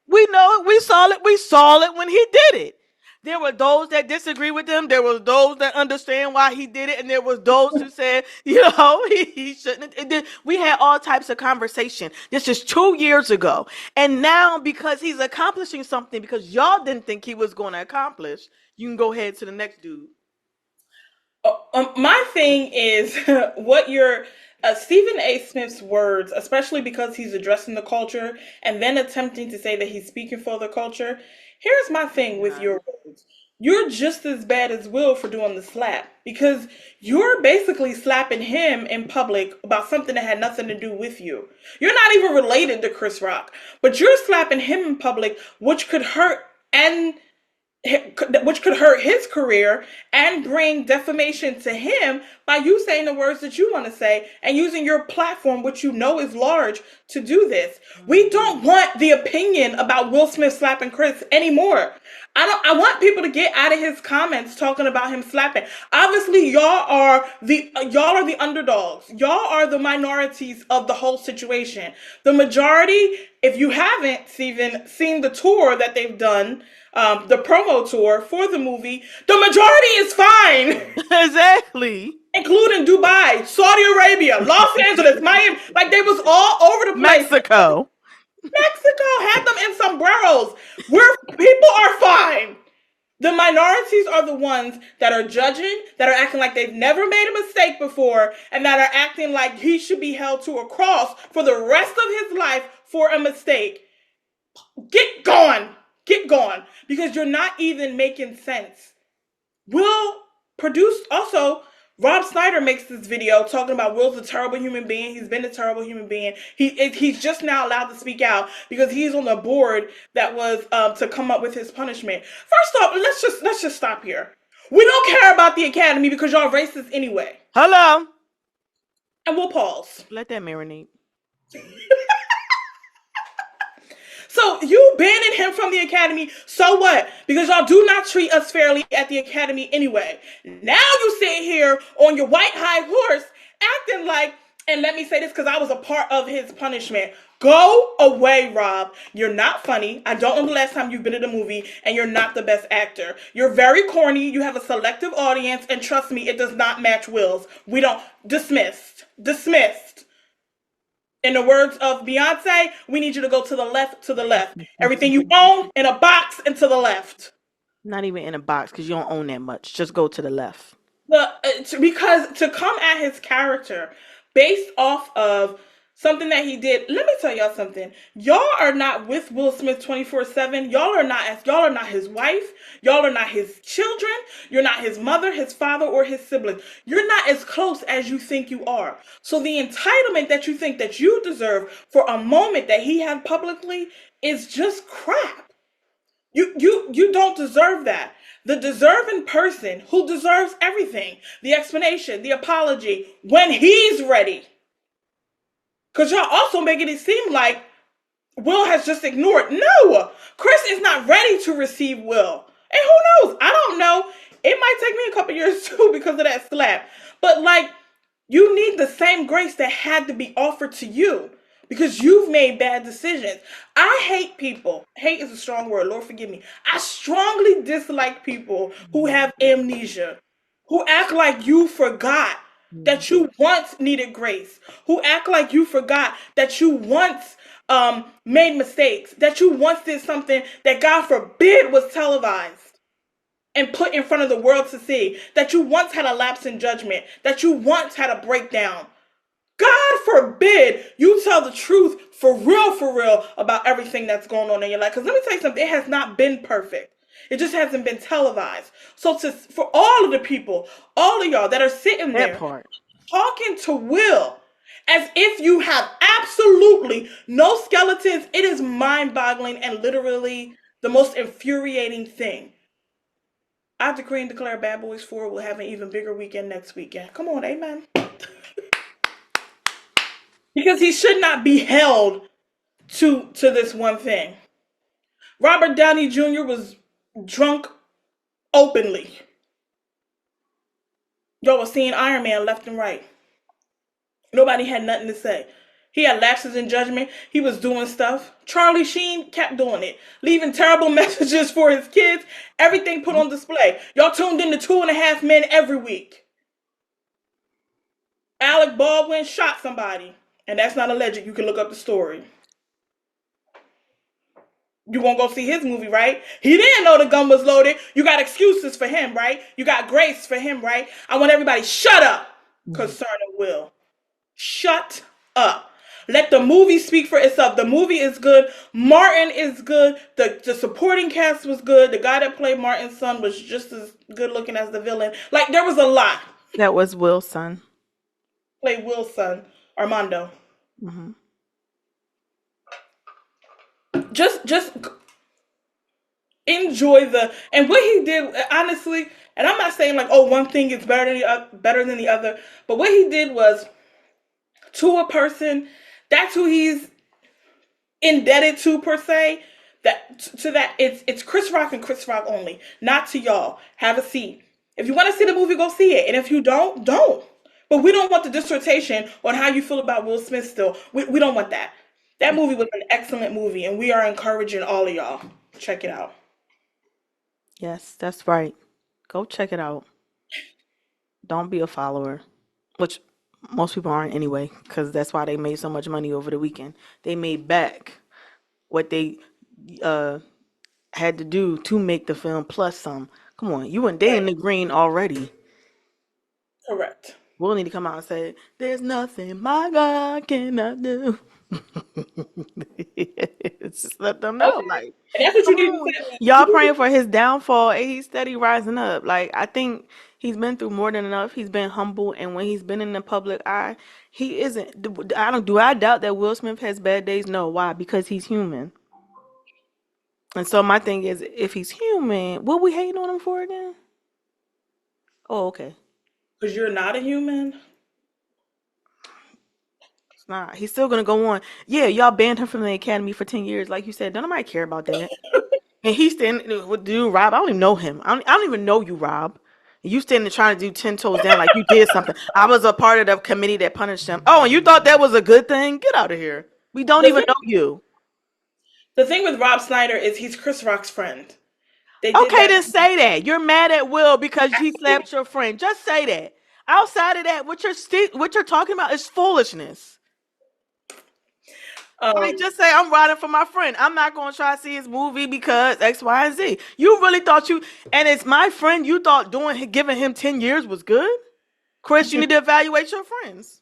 We know it. We saw it. We saw it when he did it. There were those that disagree with him. There were those that understand why he did it, and there was those who said, he shouldn't. We had all types of conversation. This is 2 years ago, and now because he's accomplishing something because y'all didn't think he was going to accomplish, you can go ahead to the next dude. My thing is what your Stephen A. Smith's words, especially because he's addressing the culture and then attempting to say that he's speaking for the culture. Here's my thing with your words. You're just as bad as Will for doing the slap because you're basically slapping him in public about something that had nothing to do with you. You're not even related to Chris Rock, but you're slapping him in public, which could hurt his career and bring defamation to him by you saying the words that you want to say and using your platform, which you know is large, to do this. We don't want the opinion about Will Smith slapping Chris anymore. I want people to get out of his comments talking about him slapping. Obviously, y'all are the underdogs. Y'all are the minorities of the whole situation. The majority, if you haven't even seen the tour that they've done, the promo tour for the movie, the majority is fine. Exactly. Including Dubai, Saudi Arabia, Los Angeles, Miami. Like they was all over the place. Mexico had them in sombreros. People are fine. The minorities are the ones that are judging, that are acting like they've never made a mistake before, and that are acting like he should be held to a cross for the rest of his life for a mistake. Get gone. Get gone. Because you're not even making sense. Will produced also. Rob Snyder makes this video talking about Will's a terrible human being. He's been a terrible human being. He's just now allowed to speak out because he's on the board that was to come up with his punishment. First off, let's just stop here. We don't care about the Academy because y'all racist anyway. Hello. And we'll pause. Let that marinate. So you banning him from the Academy, so what? Because y'all do not treat us fairly at the Academy anyway. Now you sit here on your white high horse acting like, and let me say this because I was a part of his punishment. Go away, Rob. You're not funny. I don't know the last time you've been in a movie, and you're not the best actor. You're very corny. You have a selective audience, and trust me, it does not match Will's. We don't. Dismissed. Dismissed. In the words of Beyonce, we need you to go to the left, to the left. Everything you own in a box and to the left. Not even in a box because you don't own that much. Just go to the left. Because to come at his character based off of something that he did, let me tell y'all something. Y'all are not with Will Smith 24/7. Y'all are not his wife. Y'all are not his children. You're not his mother, his father, or his siblings. You're not as close as you think you are. So the entitlement that you think that you deserve for a moment that he had publicly is just crap. You don't deserve that. The deserving person who deserves everything, the explanation, the apology, when he's ready. Because y'all also making it seem like Will has just ignored. No, Chris is not ready to receive Will. And who knows? I don't know. It might take me a couple years too because of that slap. But like, you need the same grace that had to be offered to you because you've made bad decisions. I hate people. Hate is a strong word. Lord forgive me. I strongly dislike people who have amnesia. who act like you forgot Mhm. that you once needed grace, who act like you forgot that you once made mistakes, that you once did something that God forbid was televised and put in front of the world to see, that you once had a lapse in judgment, that you once had a breakdown. God forbid you tell the truth for real about everything that's going on in your life. Because let me tell you something, it has not been perfect. It just hasn't been televised. So for all of the people, all of y'all that are sitting That there part. talking to Will as if you have absolutely no skeletons, it is mind-boggling and literally the most infuriating thing. I decree and declare Bad Boys 4 will have an even bigger weekend next weekend. Come on, amen. Because he should not be held to this one thing. Robert Downey Jr. was drunk openly. Y'all was seeing Iron Man left and right. Nobody had nothing to say. He had lapses in judgment. He was doing stuff. Charlie Sheen kept doing it, leaving terrible messages for his kids. Everything put on display. Y'all tuned in to 2.5 Men every week. Alec Baldwin shot somebody, and that's not alleged. You can look up the story. You won't go see his movie, right? He didn't know the gun was loaded. You got excuses for him, right? You got grace for him, right? I want everybody shut up Mhm. concerning Will. Shut up. Let the movie speak for itself. The movie is good. Martin is good. The supporting cast was good. The guy that played Martin's son was just as good looking as the villain. Like there was a lot. That was Wilson. Played Will's son, Armando. Hmm. Just enjoy the and what he did honestly. And I'm not saying like, oh, one thing is better than the other, but what he did was to a person. That's who he's indebted to per se. That to that it's Chris Rock and Chris Rock only, not to y'all. Have a seat. If you want to see the movie, go see it, and if you don't. But we don't want the dissertation on how you feel about Will Smith. Still, we don't want that. That movie was an excellent movie, and we are encouraging all of y'all check it out. Yes, that's right. Go check it out. Don't be a follower, which most people aren't anyway, because that's why they made so much money over the weekend. They made back what they uh had to do to make the film plus some. Come on, you and they Right. in the green already. Correct. We'll need to come out and say, "There's nothing my God cannot do." Just let them know, Okay. like, And that's what come you need to on, say. y'all praying for his downfall, and he's steady rising up. Like, I think he's been through more than enough. He's been humble, and when he's been in the public eye, he isn't. I don't. Do I doubt that Will Smith has bad days? No. Why? Because he's human. And so my thing is, if he's human, what we hating on him for again? Oh, okay. Because you're not a human. It's not. He's still gonna go on. Yeah, y'all banned him from the academy for 10 years, like you said. Don't nobody care about that. And he's standing with dude Rob. I don't even know him. I don't even know you, Rob. You standing trying to do 10 toes down like you did something. I was a part of the committee that punished him. Oh, and you thought that was a good thing? Get out of here. We don't The even thing, know you. the thing with Rob Snyder is he's Chris Rock's friend. They did Okay, that. then say that. You're mad at Will because he slapped your friend. Just say that. Outside of that, what you're talking about is foolishness. Like, Um, just say I'm riding for my friend. I'm not gonna try to see his movie because X, Y, and Z. You really thought and it's my friend. You thought giving him 10 years was good, Chris. You need to evaluate your friends.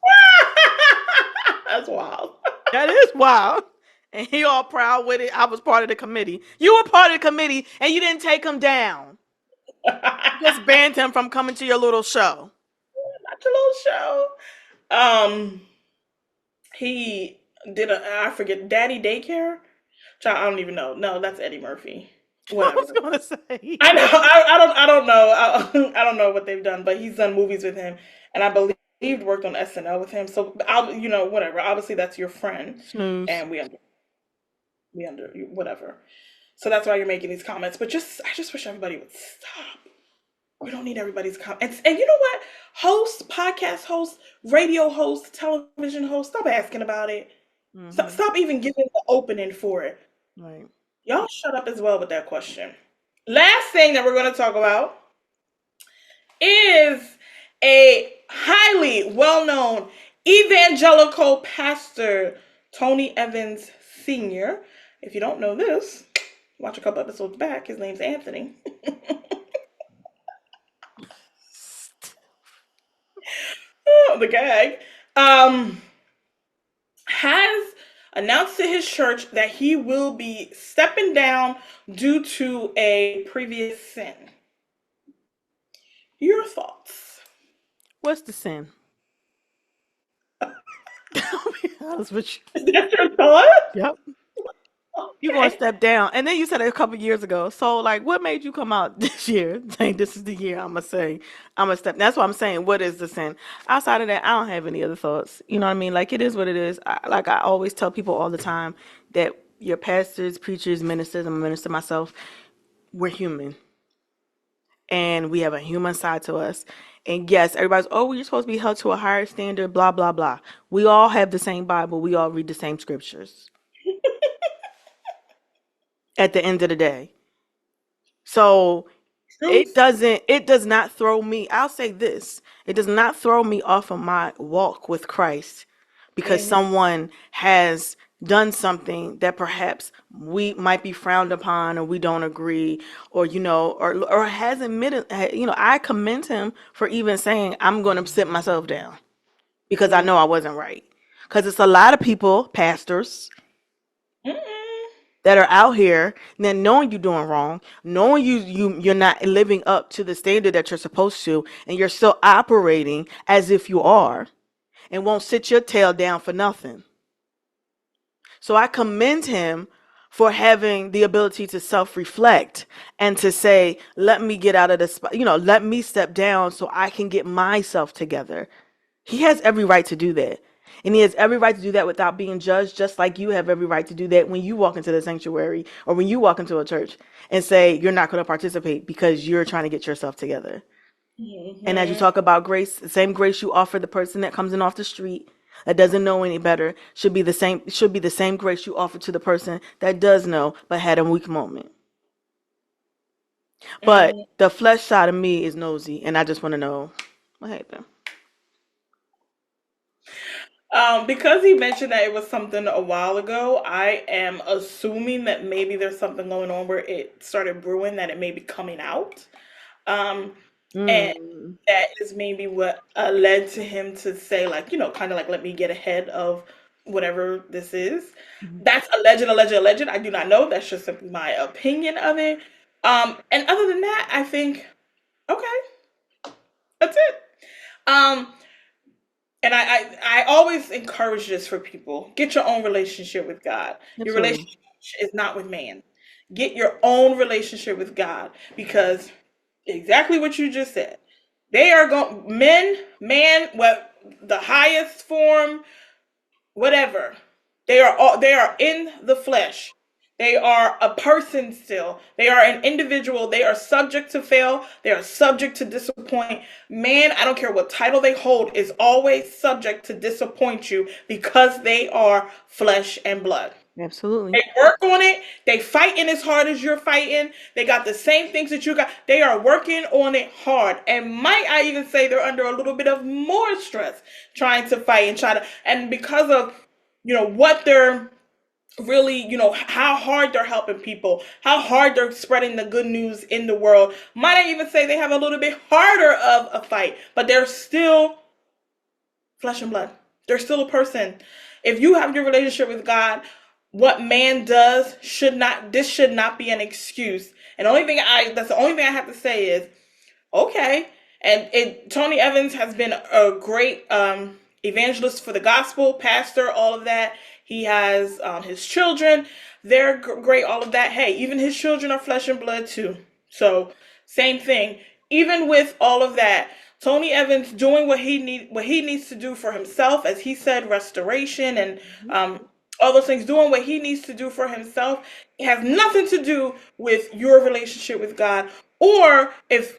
that's wild. That is wild. And he all proud with it. I was part of the committee. You were part of the committee, and you didn't take him down. You just banned him from coming to your little show. Not your little show. Um, he did I forget Daddy Daycare. Child, I don't even know. No, that's Eddie Murphy. I was Whatever. gonna say. I know. I don't know. I don't know what they've done, but he's done movies with him, and I believe worked on SNL with him. So I'll whatever. Obviously, that's your friend, Snooze. and we under whatever. So that's why you're making these comments. But I just wish everybody would stop. We don't need everybody's comments. And you know what? Hosts, podcast hosts, radio hosts, television hosts, stop asking about it. Mm-hmm. Stop even giving the opening for it. Right. Y'all shut up as well with that question. Last thing that we're going to talk about is a highly well-known evangelical pastor, Tony Evans Sr. If you don't know this, watch a couple episodes back. His name's Anthony. The gag. Um, has announced to his church that he will be stepping down due to a previous sin. Your thoughts? What's the sin? I'll be honest with you. Is that your thought? Yep. You gonna Okay. step down, and then you said it a couple years ago. So, like, what made you come out this year saying this is the year I'm gonna say I'm gonna step? That's what I'm saying. What is the sin? Outside of that, I don't have any other thoughts. You know what I mean? Like, it is what it is. Like I always tell people all the time that your pastors, preachers, ministers. I'm a minister myself. We're human, and we have a human side to us. And yes, everybody's, oh, you're supposed to be held to a higher standard. Blah blah blah. We all have the same Bible. We all read the same scriptures. At the end of the day. So Truth. it does not throw me. I'll say this. It does not throw me off of my walk with Christ because Mhm. someone has done something that perhaps we might be frowned upon or we don't agree or or has admitted I commend him for even saying I'm going to sit myself down because I Mhm. know I wasn't right. Cuz it's a lot of people, pastors, Mm-mm. that are out here then knowing you're doing wrong, knowing you're not living up to the standard that you're supposed to, and you're still operating as if you are, and won't sit your tail down for nothing. So I commend him for having the ability to self-reflect and to say, let me get out of this, let me step down so I can get myself together. He has every right to do that. And he has every right to do that without being judged, just like you have every right to do that when you walk into the sanctuary or when you walk into a church and say you're not going to participate because you're trying to get yourself together. And as you Mhm. talk about grace, the same grace you offer the person that comes in off the street that doesn't know any better should be the same grace you offer to the person that does know but had a weak moment. But Mhm. the flesh side of me is nosy and I just want to know what happened. Because he mentioned that it was something a while ago, I am assuming that maybe there's something going on where it started brewing, that it may be coming out. Um, and Mm. that is maybe what led to him to say, like, kind of like, let me get ahead of whatever this is. That's alleged. I do not know. That's just simply my opinion of it. And other than that, I think, okay, that's it. Um, and I always encourage this for people. Get your own relationship with God. Your Absolutely. relationship is not with man. Get your own relationship with God, because exactly what you just said. They are going, man, what, the highest form, whatever. They are in the flesh. They are a person still. They are an individual. They are subject to fail. They are subject to disappoint. Man, I don't care what title they hold, is always subject to disappoint you because they are flesh and blood. Absolutely. They work on it. They fighting as hard as you're fighting. They got the same things that you got. They are working on it hard. And might I even say they're under a little bit of more stress trying to fight and try to, and because of, what they're really, how hard they're helping people, how hard they're spreading the good news in the world. Might I even say they have a little bit harder of a fight, but they're still flesh and blood. They're still a person. If you have your relationship with God, what man does should not be an excuse. And the only thing that's the only thing I have to say is, okay. And Tony Evans has been a great evangelist for the gospel, pastor, all of that. He has his children. They're great, all of that. Hey, even his children are flesh and blood too. So, same thing. Even with all of that, Tony Evans doing what he needs to do for himself, as he said, restoration and all those things, doing what he needs to do for himself. It has nothing to do with your relationship with God, or if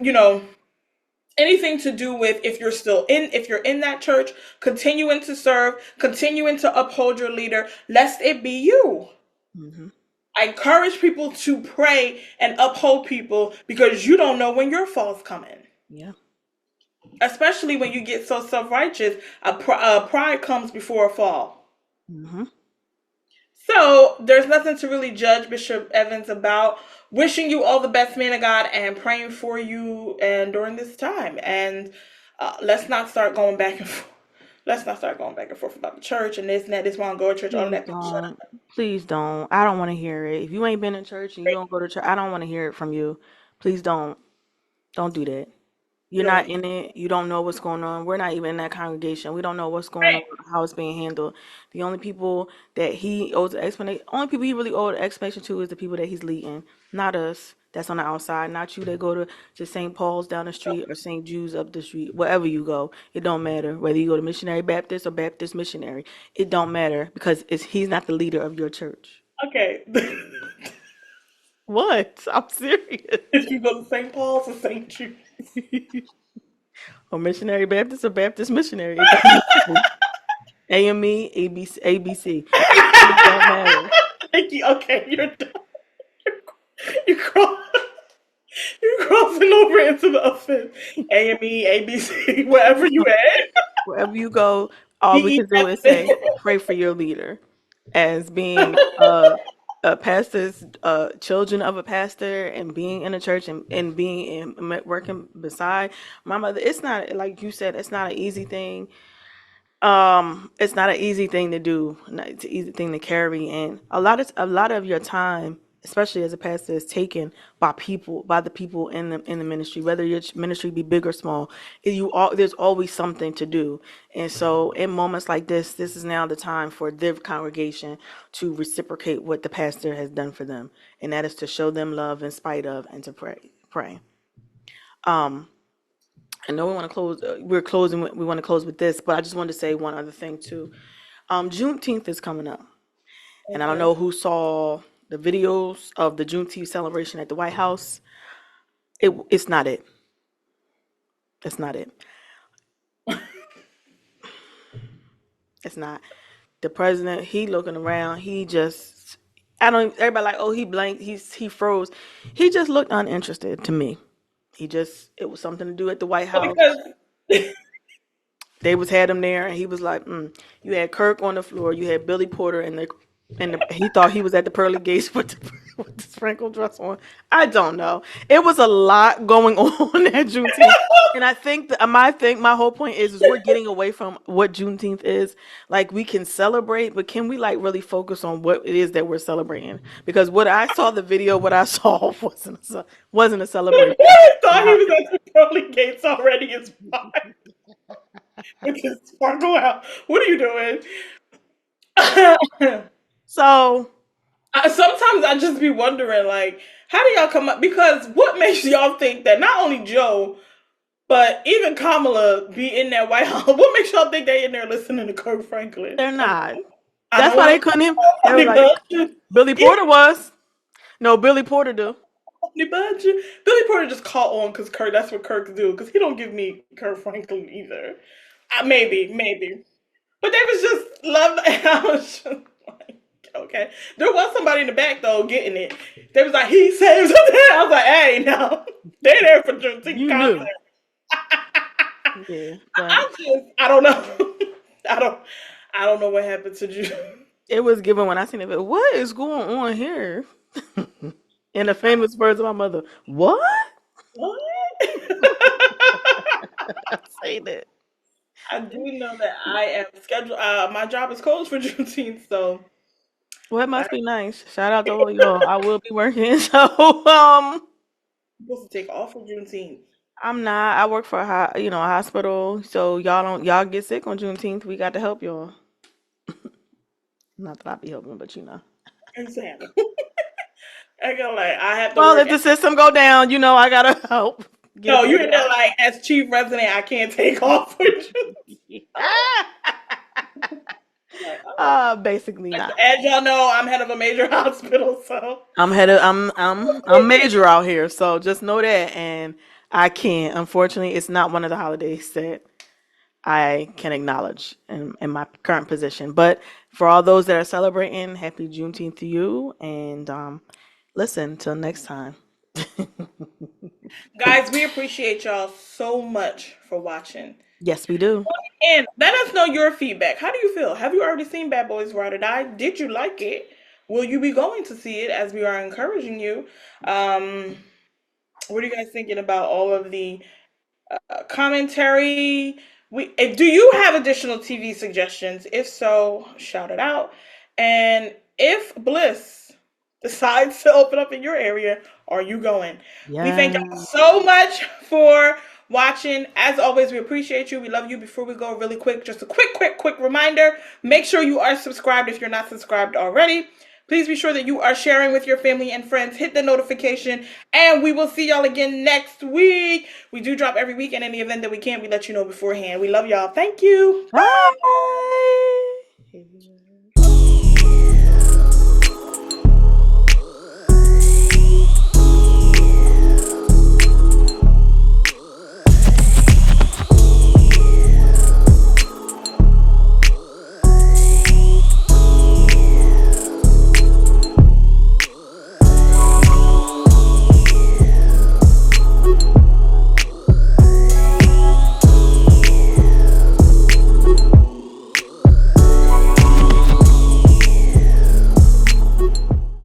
anything to do with, if you're in that church, continuing to serve, continuing to uphold your leader, lest it be you. Hmm. I encourage people to pray and uphold people, because you don't know when your fall's coming. Yeah. Especially when you get so self-righteous, pride comes before a fall. Hmm. So there's nothing to really judge Bishop Evans about. Wishing you all the best, man of God, and praying for you and during this time. And let's not start going back and forth. Let's not start going back and forth about the church and this and that. This one go to church, all of Please that. Shut don't. Please don't. I don't want to hear it. If you ain't been in church and you don't go to church, I don't want to hear it from you. Please don't. Don't do that. You're up. not in it. You don't know what's going on. We're not even in that congregation. We don't know what's going on, Right. how it's being handled. The only people that he owes the explanation, only people he really owes the explanation to is the people that he's leading, not us. That's on the outside, not you that go to St. Paul's down the street or St. Jude's up the street. Wherever you go, it don't matter. Whether you go to Missionary Baptist or Baptist Missionary, it don't matter because he's not the leader of your church. Okay. What? I'm serious. If you go to St. Paul's or St. Jude. Or Missionary Baptist or Baptist Missionary, it don't matter. AME, ABC, ABC. It don't matter. Okay, you're done. You're, cro- you're crossing over into the offense. AME, ABC, wherever you at. Wherever you go, all we can do is say, DEF. pray for your leader. As being a pastor's children of a pastor and being in a church and being in working beside my mother, it's not like you said, it's not an easy thing. It's not an easy thing to do. It's an easy thing to carry, and a lot of your time, especially as a pastor, is taken by the people in the ministry, whether your ministry be big or small. There's always something to do, and so in moments like this is now the time for their congregation to reciprocate what the pastor has done for them, and that is to show them love in spite of and to pray. I know we want to close. We're closing. We want to close with this, but I just wanted to say one other thing too. Juneteenth is coming up, and I don't Okay. know who saw the videos of the Juneteenth celebration at the White House. It's not it. It's not it. It's not. The president, he looking around. He just, I don't. Everybody like, oh, he blanked. He froze. He just looked uninterested to me. It was something to do at the White Well, House. because They had him there, and he was like, "You had Kirk on the floor, you had Billy Porter, he thought he was at the pearly gates with the sprinkled dress on." I don't know. It was a lot going on at Juneteenth, and I think my whole point is we're getting away from what Juneteenth is. Like we can celebrate, but can we like really focus on what it is that we're celebrating? Because what I saw the video, what I saw wasn't a celebration. I thought he Uh, was at the pearly gates already. It's fine. With his sparkle out. What are you doing? so Sometimes I just be wondering, like, how do y'all come up? Because what makes y'all think that not only Joe, but even Kamala be in that White House? What makes y'all think they in there listening to Kirk Franklin? they're not. I That's don't why want they couldn't even. to They were honey like, bunch. Billy Yeah, Porter was. No, Billy Porter do. honey bunch. Billy Porter just caught on because Kirk. That's what Kirk do. Because he don't give me Kirk Franklin either. Maybe. But they was just love. I was just like, okay. There was somebody in the back though getting it. They was like, he saves them. I was like, hey, no, they there for Juneteenth You content. knew. Yeah, but I don't know. I don't. I don't know what happened to you. it was given when I seen it. What is going on here? In the famous words of my mother, what? What? Say that. I do know that I am scheduled. My job is closed for Juneteenth, so Well, it I must be nice. Shout out to all y'all. I will be working. So am supposed to take off for Juneteenth. I'm not. I work for a hospital. So y'all get sick on Juneteenth. We got to help y'all. Not that I be helping, but you know. Exactly. I go like I have to Well, work. if the system go down, I gotta help get it No, you're figured in there out. like as chief resident, I can't take off for you. Like, oh. Basically not. As y'all know, I'm head of a major hospital, so I'm headed. I'm major out here, so just know that. And I can't. Unfortunately, it's not one of the holidays that I can acknowledge in my current position. But for all those that are celebrating, happy Juneteenth to you. And listen, till next time. Guys, we appreciate y'all so much for watching. Yes, we do. And let us know your feedback. How do you feel? Have you already seen Bad Boys Ride or Die? Did you like it? Will you be going to see it as we are encouraging you? Um, what are you guys thinking about all of the commentary? Do you have additional TV suggestions? If so, shout it out. And if Bliss decides to open up in your area, are you going? We thank Yeah. y'all so much for watching. As always, we appreciate you. We love you. Before we go, really quick, just a quick reminder. Make sure you are subscribed if you're not subscribed already. Please be sure that you are sharing with your family and friends. Hit the notification, and we will see y'all again next week. We do drop every week, and in the event that we can't, we let you know beforehand. We love y'all. Thank you. Bye. Bye.